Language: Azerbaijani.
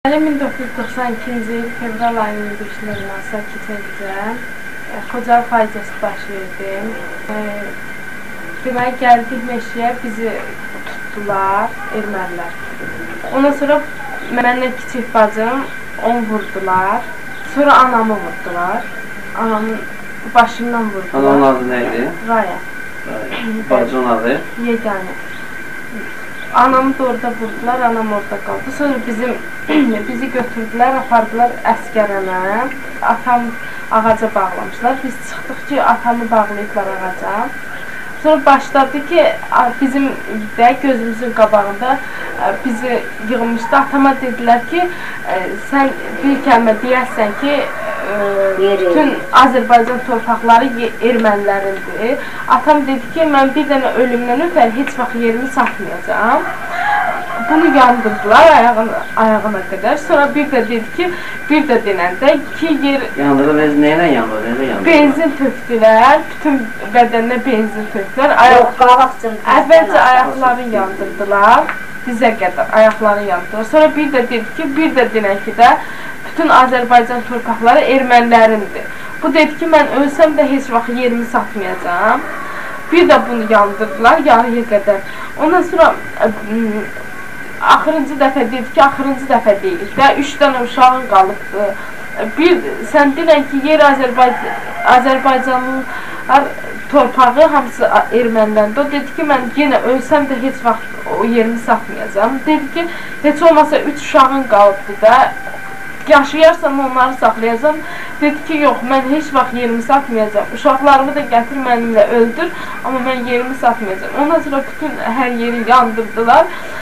1992-ci il fevral ayının 5-də Sakitədə Xocalı faciəsi baş verdi. Deməli, gəldik meşəyə, bizi tutdular, ermənilər. Ondan sonra mənlə kiçik bacım, onu vurdular. Sonra anamı vurdular. Anamın başından vurdular. Anamın adı neydi? Raya. Bacının adı? Yeganə. Anamı da orada vurdular, anam orada qaldı. Sonra bizi götürdülər, apardılar əskərənə. Atam ağaca bağlamışlar. Biz çıxdıq ki, atamı bağlayıblar ağaca. Sonra başladı ki, bizim də gözümüzün qabağında bizi yığılmışdı. Atama dedilər ki, sən bir kəlmə deyərsən ki, bütün Azərbaycan torpaqları ermənilərindir. Atam dedi ki, mən bir dənə ölümdən ötər heç vaxt yerimi satmayacağam. Bunu yandırdılar ayağına qədər. Sonra bir də dedi ki, bir də denəndə ki, yer... Yandırdı, neylə yandırdı? Benzin tökdülər, bütün bədəninə benzin tökdülər. Əvvəlcə ayaqlarını yandırdılar, dizə qədər ayaqlarını yandırdılar. Sonra bir də dedi ki, bir də denən ki də, bütün Azərbaycan torpaqları ermənilərindir. Bu dedi ki, mən ölsəm də heç vaxt yerimi satmayacağam. Bir də bunu yandırdılar, yarıya qədər. Ondan sonra axırıncı dəfə dedi ki, axırıncı dəfə deyil də, 3 dənə uşağın qalıbdır. Sən deyilən ki, yer Azərbaycanlılar torpağı hamısı erməniləndi. O dedi ki, mən yenə ölsəm də heç vaxt o yerimi satmayacağam. Dedi ki, heç olmasa 3 uşağın qalıbdır da, yaşayarsam onları saxlayacağam. Dedi ki, yox, mən heç vaxt yerimi satmayacağam. Uşaqlarımı da gətir mənimlə öldür, amma mən yerimi satmayacağam. Ondan sonra bütün hər yeri yandırdılar.